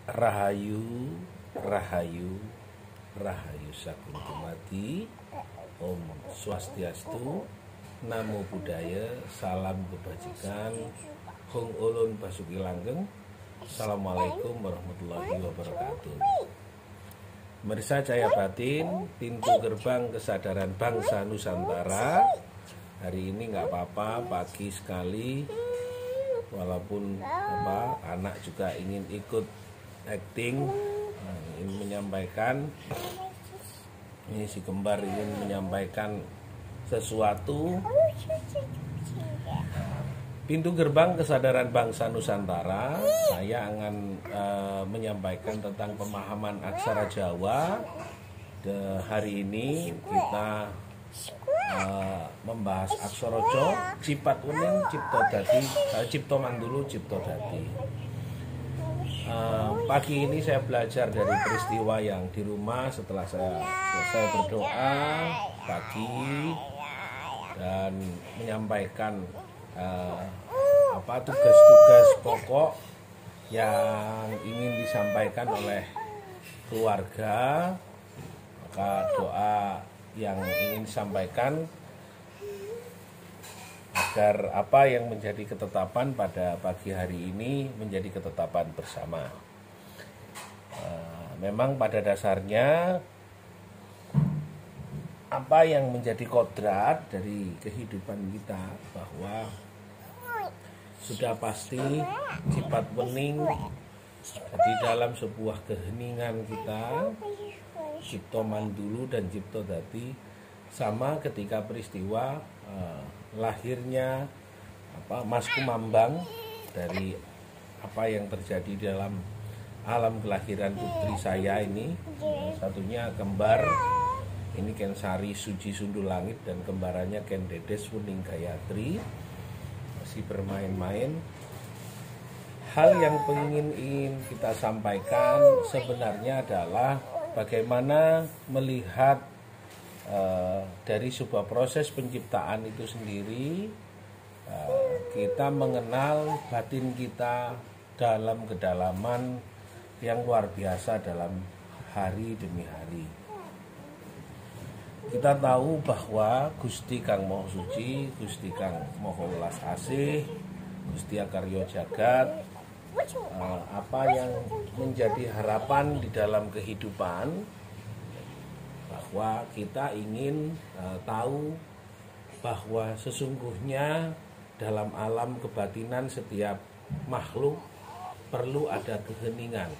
Rahayu, Rahayu, Rahayu Sagung Dumadi, Om Swastiastu, Namo Buddhaya, Salam Kebajikan, Hong Ulun Basuki Langgeng. Assalamualaikum warahmatullahi wabarakatuh. Pemirsa Cahaya Batin, pintu gerbang kesadaran bangsa Nusantara. Hari ini nggak apa-apa, pagi sekali. Walaupun anak juga ingin ikut acting, ingin menyampaikan, ini si kembar ingin menyampaikan sesuatu. Pintu gerbang kesadaran bangsa Nusantara, saya akan menyampaikan tentang pemahaman aksara Jawa. Hari ini kita membahas aksorojo, cipat wening, cipto dadi, cipto mandulu, cipto dadi. Pagi ini saya belajar dari peristiwa yang di rumah setelah saya selesai berdoa pagi dan menyampaikan tugas-tugas pokok yang ingin disampaikan oleh keluarga. Maka doa yang ingin disampaikan agar apa yang menjadi ketetapan pada pagi hari ini menjadi ketetapan bersama. Memang pada dasarnya apa yang menjadi kodrat dari kehidupan kita bahwa sudah pasti sifat wening di dalam sebuah keheningan kita, cipto mandulu dan cipto dadi, sama ketika peristiwa lahirnya Mas Kumambang dari apa yang terjadi dalam alam kelahiran putri saya ini. Satunya kembar, ini Ken Sari Suci Sundul Langit, dan kembarannya Ken Dedes Wuning Gayatri. Masih bermain-main. Hal yang ingin kita sampaikan sebenarnya adalah bagaimana melihat dari sebuah proses penciptaan itu sendiri. Kita mengenal batin kita dalam kedalaman yang luar biasa dalam hari demi hari. Kita tahu bahwa Gusti Kang Maha Suci, Gusti Kang Maha Welas Asih, Gusti Akarya Jagat, apa yang menjadi harapan di dalam kehidupan, bahwa kita ingin tahu bahwa sesungguhnya dalam alam kebatinan setiap makhluk perlu ada keheningan,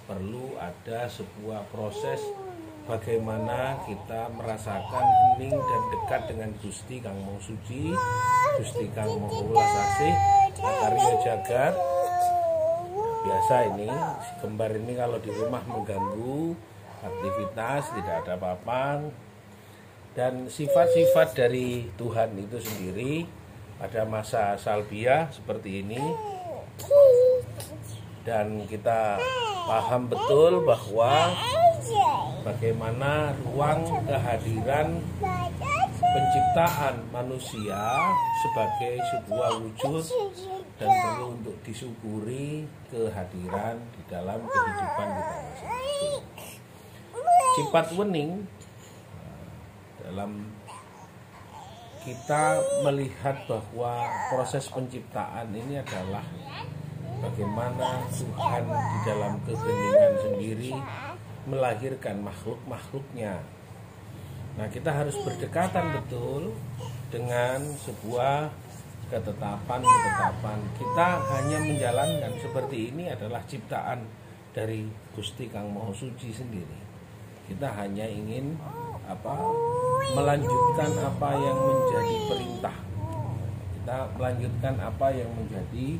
perlu ada sebuah proses bagaimana kita merasakan hening dan dekat dengan Gusti Kang Maha Suci, Gusti Kang Maha Welas Asih, Akarya Jagat. Biasa ini si kembar ini kalau di rumah mengganggu aktivitas, tidak ada apa-apa. Dan sifat-sifat dari Tuhan itu sendiri pada masa salbiah seperti ini. Dan kita paham betul bahwa bagaimana ruang kehadiran penciptaan manusia sebagai sebuah wujud dan perlu untuk disyukuri kehadiran di dalam kehidupan kita masing-masing. Sifat wening dalam kita melihat bahwa proses penciptaan ini adalah bagaimana Tuhan di dalam keheningan sendiri melahirkan makhluk-makhluknya. Nah, kita harus berdekatan betul dengan sebuah ketetapan. Kita hanya menjalankan seperti ini adalah ciptaan dari Gusti Kang Maha Suci sendiri. Kita hanya ingin melanjutkan apa yang menjadi perintah. Kita melanjutkan apa yang menjadi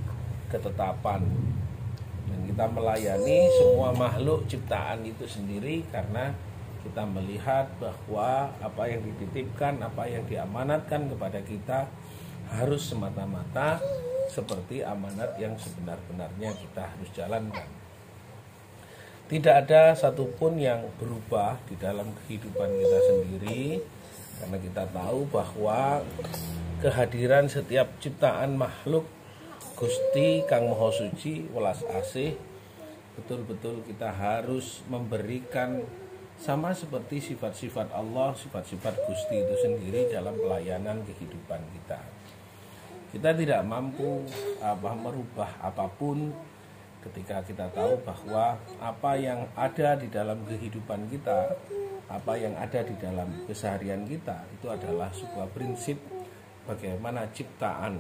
ketetapan. Dan kita melayani semua makhluk ciptaan itu sendiri karena kita melihat bahwa apa yang dititipkan, apa yang diamanatkan kepada kita harus semata-mata seperti amanat yang sebenar-benarnya kita harus jalankan. Tidak ada satupun yang berubah di dalam kehidupan kita sendiri, karena kita tahu bahwa kehadiran setiap ciptaan makhluk Gusti Kang Maha Suci welas asih, betul-betul kita harus memberikan sama seperti sifat-sifat Allah, sifat-sifat Gusti itu sendiri dalam pelayanan kehidupan kita. Kita tidak mampu merubah apapun ketika kita tahu bahwa apa yang ada di dalam kehidupan kita, apa yang ada di dalam keseharian kita, itu adalah sebuah prinsip bagaimana ciptaan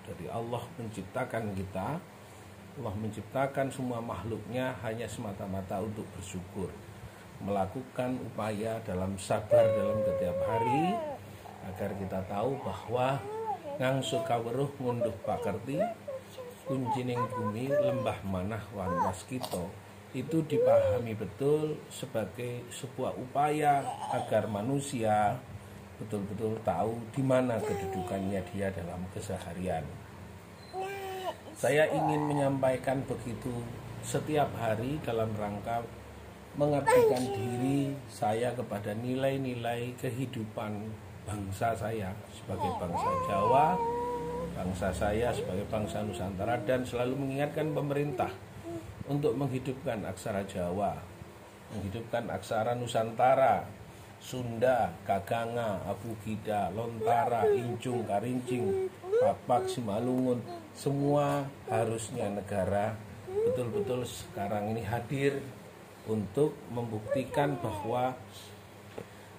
dari Allah menciptakan kita. Allah menciptakan semua makhluknya hanya semata-mata untuk bersyukur, melakukan upaya dalam sabar dalam setiap hari, agar kita tahu bahwa ngangsu kaweruh ngunduh pakerti kuncining bumi lembah manah wan waskito, itu dipahami betul sebagai sebuah upaya agar manusia betul-betul tahu di mana kedudukannya dia dalam keseharian. Saya ingin menyampaikan begitu setiap hari dalam rangka mengabdikan diri saya kepada nilai-nilai kehidupan bangsa saya sebagai bangsa Jawa, bangsa saya sebagai bangsa Nusantara, dan selalu mengingatkan pemerintah untuk menghidupkan aksara Jawa, menghidupkan aksara Nusantara, Sunda, Kaganga, Abugida, Lontara, Incung, Karincing, Papak, Simalungun. Semua harusnya negara betul-betul sekarang ini hadir untuk membuktikan bahwa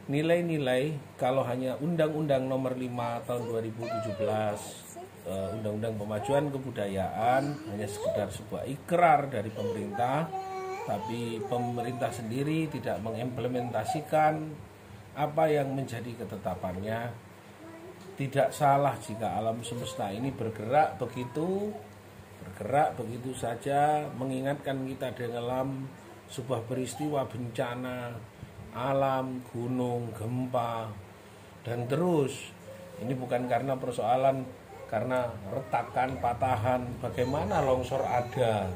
nilai-nilai, kalau hanya Undang-Undang Nomor 5 tahun 2017, Undang-Undang Pemajuan Kebudayaan hanya sekedar sebuah ikrar dari pemerintah, tapi pemerintah sendiri tidak mengimplementasikan apa yang menjadi ketetapannya. Tidak salah jika alam semesta ini bergerak begitu saja, mengingatkan kita dalam sebuah peristiwa bencana alam, gunung, gempa, dan terus. Ini bukan karena persoalan karena retakan, patahan. Bagaimana longsor ada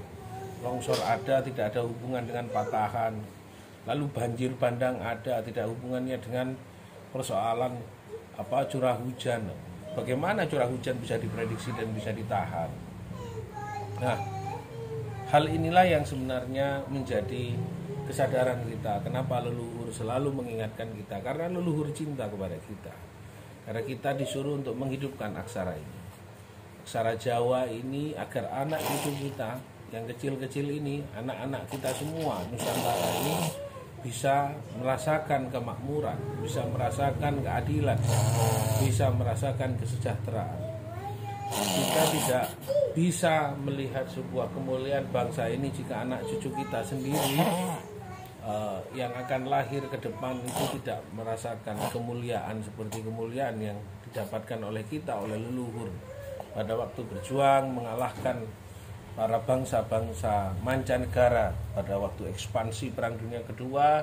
tidak ada hubungan dengan patahan. Lalu banjir bandang ada, tidak hubungannya dengan persoalan curah hujan. Bagaimana curah hujan bisa diprediksi dan bisa ditahan. Nah, hal inilah yang sebenarnya menjadi kesadaran kita. Kenapa leluhur selalu mengingatkan kita? Karena leluhur cinta kepada kita. Karena kita disuruh untuk menghidupkan aksara ini, aksara Jawa ini, agar anak cucu kita yang kecil-kecil ini, anak-anak kita semua Nusantara ini bisa merasakan kemakmuran, bisa merasakan keadilan, bisa merasakan kesejahteraan. Kita tidak bisa melihat sebuah kemuliaan bangsa ini jika anak cucu kita sendiri yang akan lahir ke depan itu tidak merasakan kemuliaan seperti kemuliaan yang didapatkan oleh kita, oleh leluhur pada waktu berjuang mengalahkan para bangsa-bangsa mancanegara pada waktu ekspansi Perang Dunia Kedua,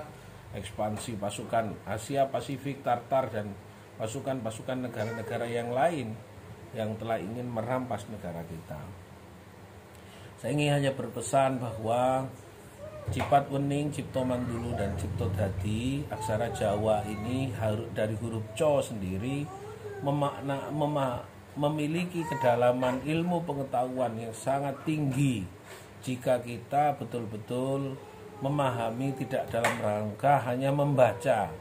ekspansi pasukan Asia Pasifik, Tartar, dan pasukan-pasukan negara-negara yang lain yang telah ingin merampas negara kita. Saya ingin hanya berpesan bahwa Cipat Wening, Cipto Mandulu, dan Cipto Dadi, aksara Jawa ini dari huruf Co sendiri memiliki kedalaman ilmu pengetahuan yang sangat tinggi jika kita betul-betul memahami, tidak dalam rangka hanya membaca.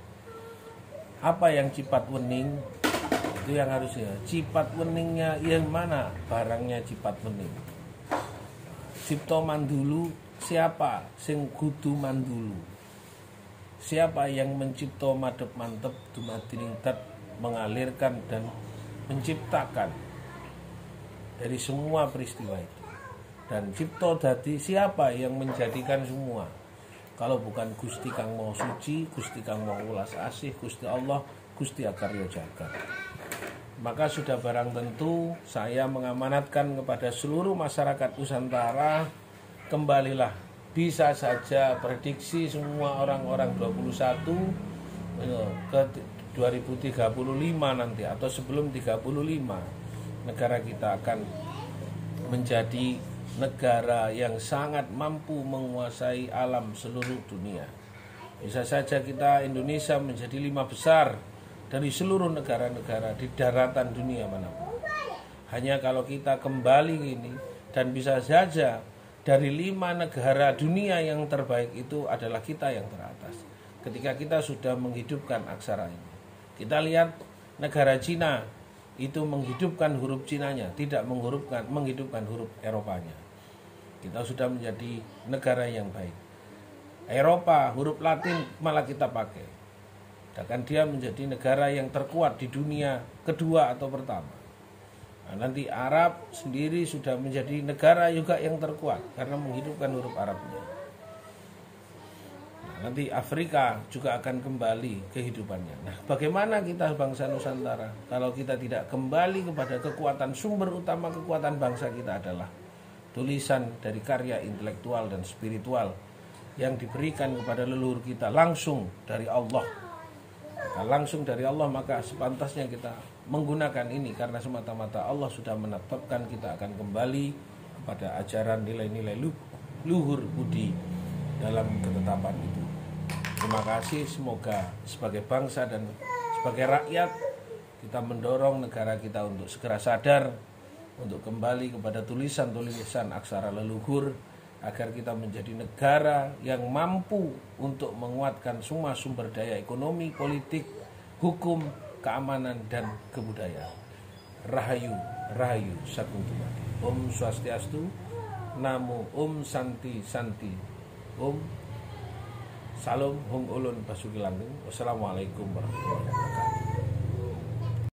Apa yang Cipat Wening itu yang harusnya. Cipat Weningnya yang mana barangnya Cipat Wening? Cipto Mandulu, siapa sing kudu mandulu? Siapa yang mencipta madep mantep dumadining tet, mengalirkan dan menciptakan dari semua peristiwa itu. Dan Cipto Dadi, siapa yang menjadikan semua? Kalau bukan Gusti Kang Maha Suci, Gusti Kang Maha Welas Asih, Gusti Allah, Gusti Akarya Jagat. Maka sudah barang tentu saya mengamanatkan kepada seluruh masyarakat Nusantara, kembalilah. Bisa saja prediksi semua orang-orang 21 ke 2035 nanti atau sebelum 35, negara kita akan menjadi negara yang sangat mampu menguasai alam seluruh dunia. Bisa saja kita Indonesia menjadi 5 besar dari seluruh negara-negara di daratan dunia manapun. Hanya kalau kita kembali ini, dan bisa saja dari 5 negara dunia yang terbaik itu adalah kita yang teratas. Ketika kita sudah menghidupkan aksara ini. Kita lihat negara Cina itu menghidupkan huruf Cinanya, tidak menghidupkan huruf Eropanya. Kita sudah menjadi negara yang baik. Eropa, huruf Latin malah kita pakai. Bahkan dia menjadi negara yang terkuat di dunia kedua atau pertama. Nah, nanti Arab sendiri sudah menjadi negara juga yang terkuat karena menghidupkan huruf Arabnya. Nah, nanti Afrika juga akan kembali kehidupannya. Nah, bagaimana kita bangsa Nusantara kalau kita tidak kembali kepada kekuatan, sumber utama kekuatan bangsa kita adalah tulisan dari karya intelektual dan spiritual yang diberikan kepada leluhur kita langsung dari Allah. Nah, langsung dari Allah, maka sepantasnya kita menggunakan ini karena semata-mata Allah sudah menetapkan kita akan kembali kepada ajaran nilai-nilai luhur budi dalam ketetapan itu. Terima kasih, semoga sebagai bangsa dan sebagai rakyat kita mendorong negara kita untuk segera sadar untuk kembali kepada tulisan-tulisan aksara leluhur agar kita menjadi negara yang mampu untuk menguatkan semua sumber daya ekonomi, politik, hukum, keamanan dan kebudayaan. Rahayu, Rahayu Sakuntumadi. Om Swastiastu, Namo, Om Santi Santi, Om Salam, Hong Ulun Basuki Langgeng. Wassalamualaikum warahmatullahi wabarakatuh.